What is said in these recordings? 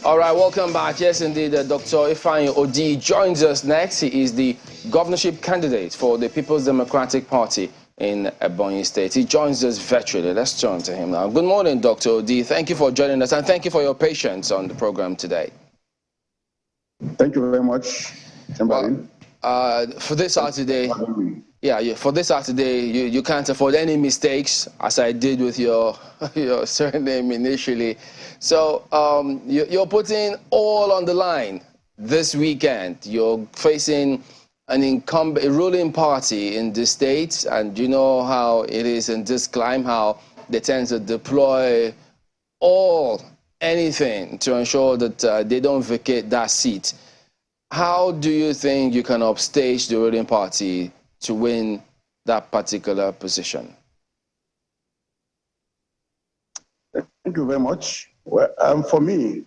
All right, welcome back. Yes, indeed, Dr. Ifeanyi Odi joins us next. He is the governorship candidate for the People's Democratic Party in Ebonyi State. He joins us virtually. Let's turn to him now. Good morning, Dr. Odi. Thank you for joining us, and thank you for your patience on the program today. Thank you very much, Timberlake. For this Saturday, for this Saturday, you can't afford any mistakes, as I did with your surname initially. So you're putting all on the line this weekend. You're facing an incumbent, a ruling party in the state, and you know how it is in this climb, how they tend to deploy anything to ensure that they don't vacate that seat. How do you think you can upstage the ruling party to win that particular position? Thank you very much. Well, for me,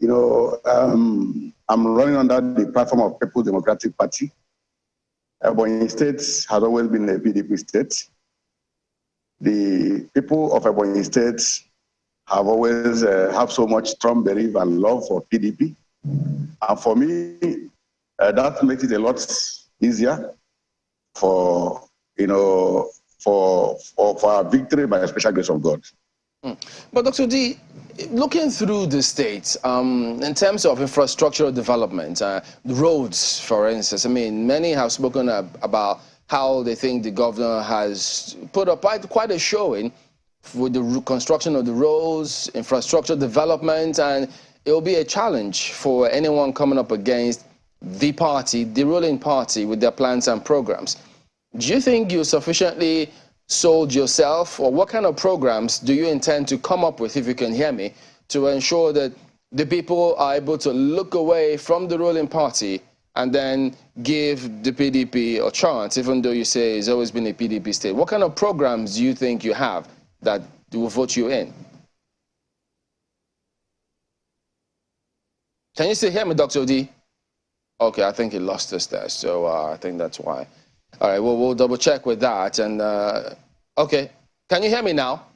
I'm running under the platform of People's Democratic Party. Ebonyi State has always been a PDP state. The people of Ebonyi State have always have so much strong belief and love for PDP. And for me, that makes it a lot easier for our victory by the special grace of God. But Dr. D, looking through the state, in terms of infrastructural development, roads, for instance, I mean, many have spoken about how they think the governor has put up quite a showing with the construction of the roads, infrastructure development, and it will be a challenge for anyone coming up against the party, the ruling party, with their plans and programs. Do you think you sufficiently sold yourself, or what kind of programs do you intend to come up with, if you can hear me, to ensure that the people are able to look away from the ruling party and then give the PDP a chance, even though you say it's always been a PDP state? What kind of programs do you think you have that will vote you in? Can you still hear me, Dr. Odi? Okay, I think he lost us there, so I think that's why. All right, well, we'll double check with that. And okay, can you hear me now?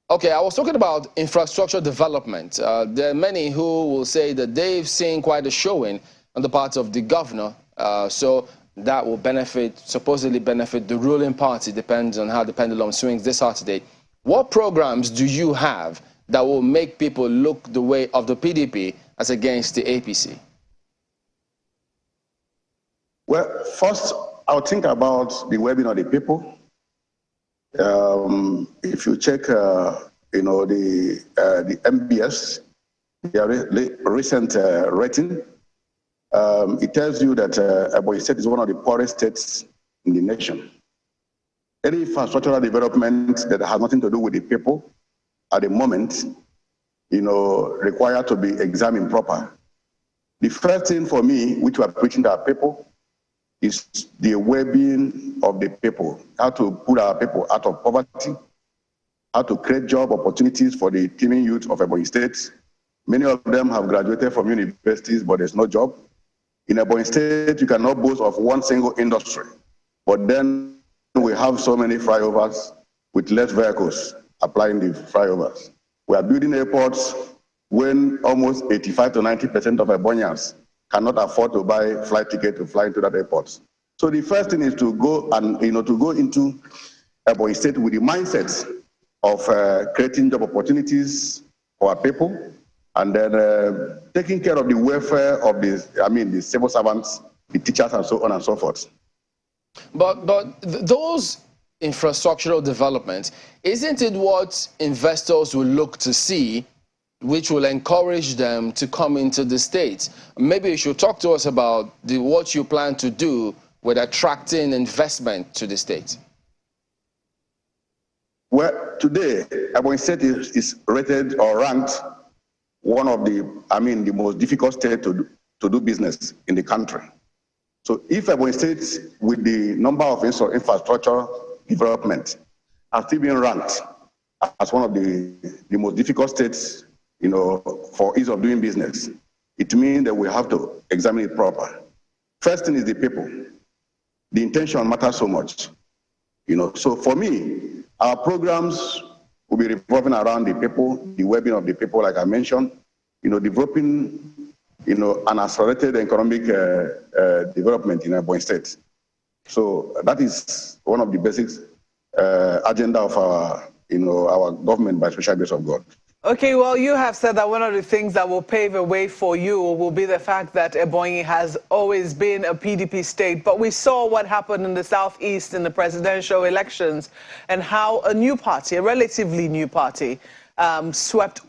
Okay, I was talking about infrastructure development. There are many who will say that they've seen quite a showing on the part of the governor, so that will supposedly benefit the ruling party, depends on how the pendulum swings this Saturday. What programs do you have that will make people look the way of the PDP as against the APC? Well, first, I'll think about the well-being of the people. If you check, the MBS, their recent rating, it tells you that Ebonyi State is one of the poorest states in the nation. Any infrastructural development that has nothing to do with the people at the moment, require to be examined proper. The first thing for me, which we are preaching to our people, is the well-being of the people, how to put our people out of poverty, how to create job opportunities for the teeming youth of Ebonyi State. Many of them have graduated from universities, but there's no job. In Ebonyi State, you cannot boast of one single industry, but then we have so many flyovers with less vehicles applying the flyovers. We are building airports when almost 85 to 90% of Ebonians cannot afford to buy a flight ticket to fly into that airport. So the first thing is to go and to go into Ebonyi State with the mindset of creating job opportunities for our people, and then taking care of the welfare of the civil servants, the teachers, and so on and so forth. But those infrastructural developments, isn't it what investors will look to see, which will encourage them to come into the state? Maybe you should talk to us about what you plan to do with attracting investment to the state. Well, today, Ebonyi State is rated or ranked one of the most difficult states to do business in the country. So if Ebonyi State, with the number of infrastructure development, has still been ranked as one of the most difficult states, for ease of doing business, it means that we have to examine it proper. First thing is the people. The intention matters so much. So for me, our programs will be revolving around the people, the well-being of the people, like I mentioned, developing, an accelerated economic development in Ebonyi State. So that is one of the basic agenda of our government by special grace of God. Okay, well, you have said that one of the things that will pave a way for you will be the fact that Ebonyi has always been a PDP state. But we saw what happened in the southeast in the presidential elections and how a new party, a relatively new party, swept,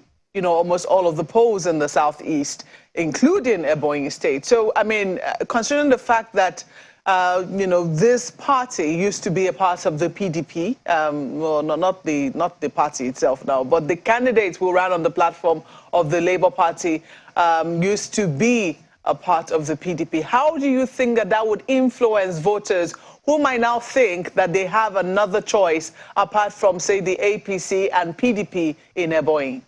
almost all of the polls in the southeast, including Ebonyi state. So, I mean, considering the fact that this party used to be a part of the PDP. Well, not the party itself now, but the candidates who ran on the platform of the Labour Party used to be a part of the PDP. How do you think that would influence voters who might now think that they have another choice apart from, say, the APC and PDP in Ebonyi?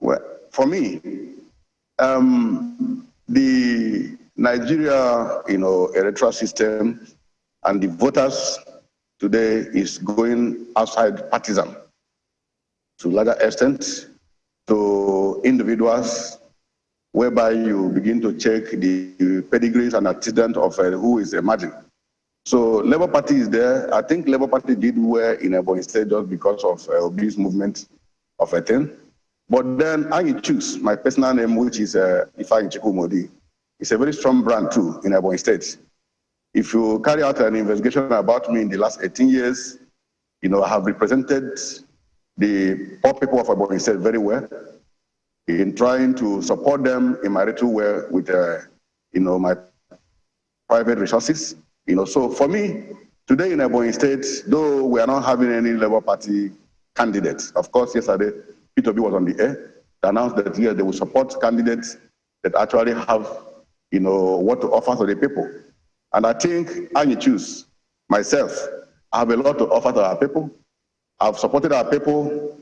Well, for me, the Nigeria, electoral system and the voters today is going outside partisan to a larger extent to individuals, whereby you begin to check the pedigrees and antecedents of who is emerging. So Labour Party is there. I think Labour Party did well in Ebonyi State just because of this movement of a thing. But then I choose my personal name, which is Ifeanyi Chukwumodi. It's a very strong brand too in Ebonyi State. If you carry out an investigation about me in the last 18 years, I have represented the poor people of Ebonyi State very well in trying to support them in my little way with, my private resources. So for me, today in Ebonyi State, though we are not having any Labour Party candidates, of course, yesterday, PDP was on the air, they announced that yes, they will support candidates that actually have what to offer to the people. And I think I choose myself. I have a lot to offer to our people. I've supported our people,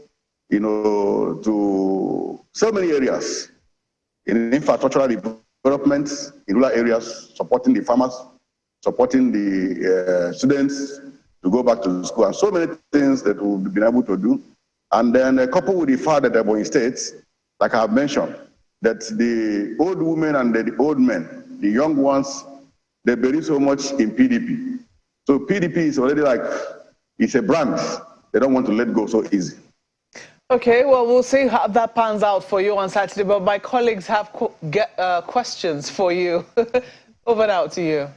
to so many areas, in infrastructural development, in rural areas, supporting the farmers, supporting the students to go back to school, and so many things that we've been able to do. And then coupled with the fact that Ebonyi State, like I have mentioned, that the old women and the old men, the young ones, they believe so much in PDP. So PDP is already like, it's a brand. They don't want to let go so easy. Okay, well, we'll see how that pans out for you on Saturday, but my colleagues have questions for you. Over now to you.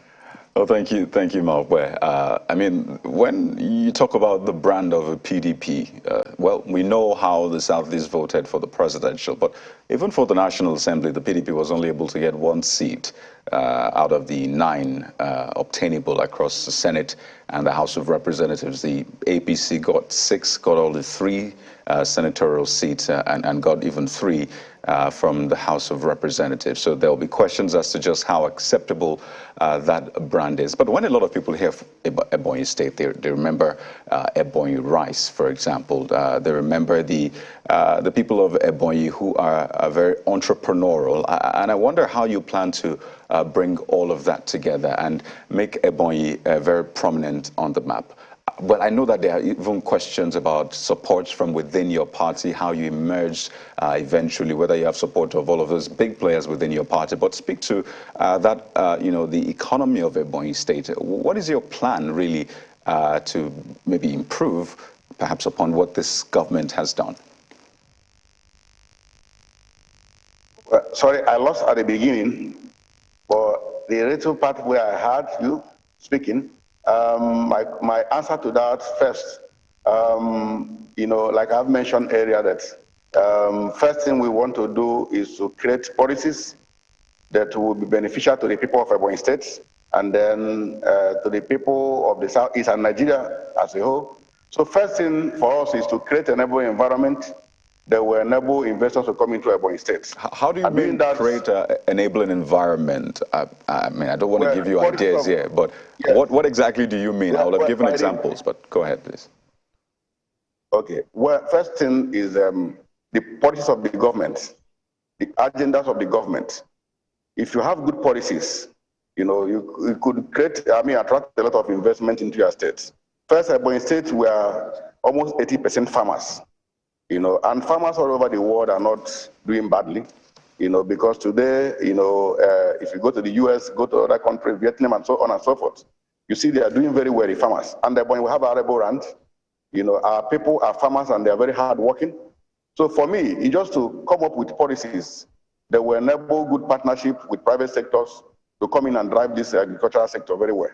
Well, thank you, Marwe. I mean, when you talk about the brand of a PDP, well, we know how the Southeast voted for the presidential, but even for the National Assembly, the PDP was only able to get 1 seat out of the 9 obtainable across the Senate and the House of Representatives. The APC got 6, got all the 3 senatorial seats and got even 3 from the House of Representatives. So there will be questions as to just how acceptable that brand is. But when a lot of people hear Ebonyi State, they remember Ebonyi rice, for example. They remember the people of Ebonyi who are very entrepreneurial. And I wonder how you plan to bring all of that together and make Ebonyi very prominent on the map. But I know that there are even questions about support from within your party, how you emerge eventually, whether you have support of all of those big players within your party. But speak to that, the economy of Ebonyi State. What is your plan really to maybe improve, perhaps upon what this government has done? Well, sorry, I lost at the beginning, but the little part where I heard you speaking, my answer to that first, like I've mentioned earlier, that first thing we want to do is to create policies that will be beneficial to the people of Ebonyi State and then to the people of the Southeast and Nigeria as a whole. So first thing for us is to create an enabling environment that will enable investors to come into Ebonyi State. How do you mean create an enabling environment? I mean, I don't want to give you ideas here, but yes. What exactly do you mean? I will have given examples, but go ahead, please. Okay. Well, first thing is the policies of the government, the agendas of the government. If you have good policies, you could create, attract a lot of investment into your state. First, Ebonyi State, we are almost 80% farmers, and farmers all over the world are not doing badly, because today, if you go to the US, go to other countries, Vietnam, and so on and so forth, you see they are doing very well, the farmers. And when we have arable land, our people are farmers and they are very hardworking. So for me, it's just to come up with policies that will enable good partnership with private sectors to come in and drive this agricultural sector very well.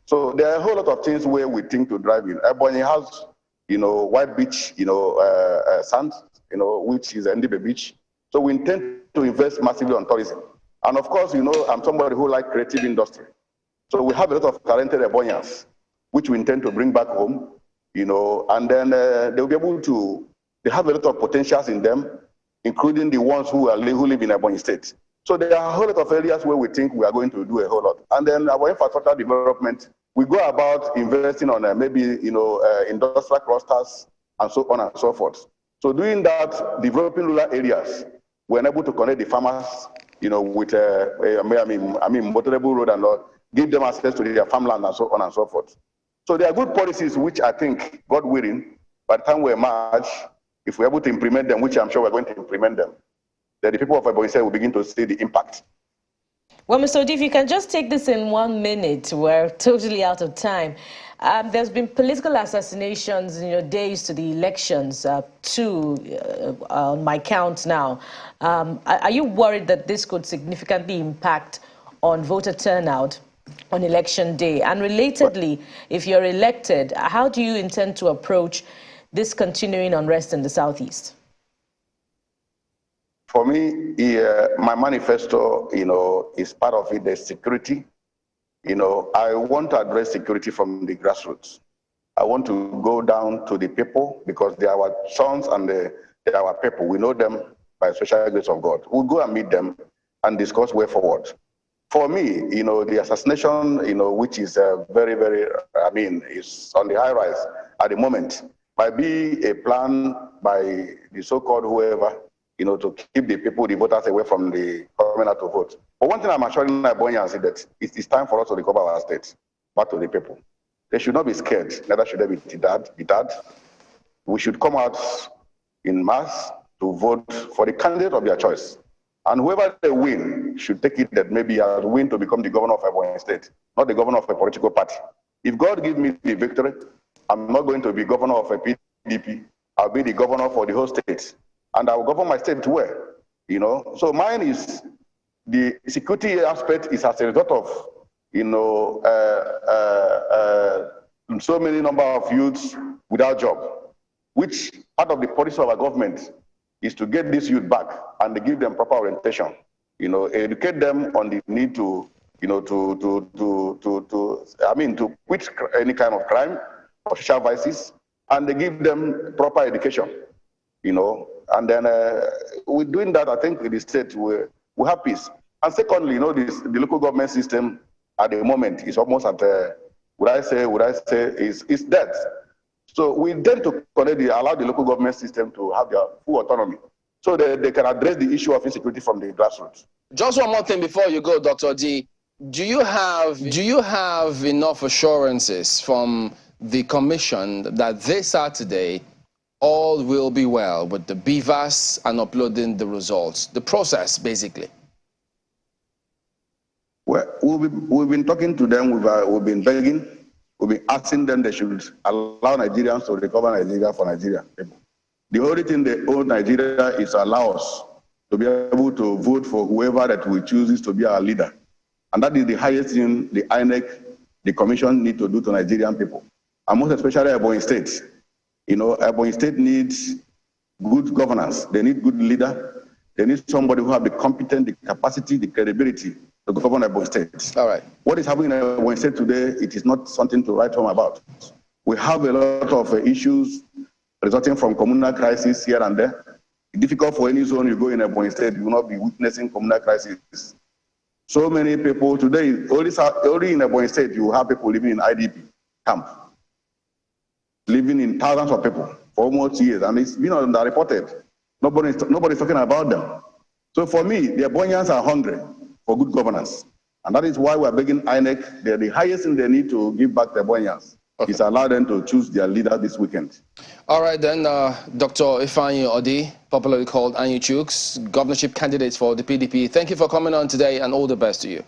So there are a whole lot of things where we think to drive in. Ebonyi has, white beach, sand, which is Ndibe Beach. So we intend to invest massively on tourism. And of course, I'm somebody who likes creative industry. So we have a lot of talented Ebonyans, which we intend to bring back home, and then they'll be able to, they have a lot of potentials in them, including the ones who live in Ebonyi State. So there are a whole lot of areas where we think we are going to do a whole lot. And then our infrastructure development, we go about investing on maybe, industrial clusters and so on and so forth. So doing that, developing rural areas, we're able to connect the farmers, with, motorable road and all, give them access to their farmland and so on and so forth. So there are good policies which I think, God willing, by the time we emerge, if we're able to implement them, which I'm sure we're going to implement them, then the people of Ebonyi State will begin to see the impact. Well, Mr. Odi, if you can just take this in 1 minute, we're totally out of time. There's been political assassinations, days to the elections, two on my count now. Are you worried that this could significantly impact on voter turnout on election day? And relatedly, if you're elected, how do you intend to approach this continuing unrest in the Southeast? For me, my manifesto, is part of it, the security. I want to address security from the grassroots. I want to go down to the people because they are our sons and they are our people. We know them by special grace of God. We'll go and meet them and discuss way forward. For me, the assassination, which is very, very, is on the high rise at the moment, might be a plan by the so-called whoever, to keep the people, the voters away from the coming out to vote. But one thing I'm assuring Ebonyans is that it's time for us to recover our state back to the people. They should not be scared, neither should they be deterred. We should come out in mass to vote for the candidate of their choice. And whoever they win should take it that maybe I will win to become the governor of Ebonyi State, not the governor of a political party. If God gives me the victory, I'm not going to be governor of a PDP. I'll be the governor for the whole state. And I will govern my state well, So mine is, the security aspect is as a result of, so many number of youths without job, which part of the policy of our government is to get this youth back and to give them proper orientation, educate them on the need to, to quit any kind of crime or social vices, and they give them proper education, and then with doing that, I think in the state we have peace. And secondly, the local government system at the moment is almost at, would I say, is dead. So we intend to allow the local government system to have their full autonomy so that they can address the issue of insecurity from the grassroots. Just one more thing before you go, Dr. D. Do you have enough assurances from the commission that this Saturday all will be well with the BVAS and uploading the results, the process, basically? Well, we've been talking to them, we've been begging, we've been asking them they should allow Nigerians to recover Nigeria for Nigeria people. The only thing they owe Nigeria is allow us to be able to vote for whoever that we choose to be our leader. And that is the highest thing the INEC, the commission, need to do to Nigerian people. And most especially Ebonyi State. Ebonyi State needs good governance. They need good leader. They need somebody who have the competence, the capacity, the credibility to govern Ebonyi State. All right. What is happening in Ebonyi State today, it is not something to write home about. We have a lot of issues resulting from communal crisis here and there. It's difficult for any zone you go in Ebonyi State, you will not be witnessing communal crisis. So many people today, only in Ebonyi State, you have people living in IDP camp, living in thousands of people for almost years, and it's been underreported. Nobody's talking about them. So for me, the Ebonyans are hungry for good governance, and that is why we're begging INEC. They're the highest thing they need to give back the Ebonyans. It's allowed them to choose their leader this weekend. All right, then, Dr. Ifeanyi Odi, popularly called Anyi Chuks, governorship candidate for the PDP. Thank you for coming on today, and all the best to you.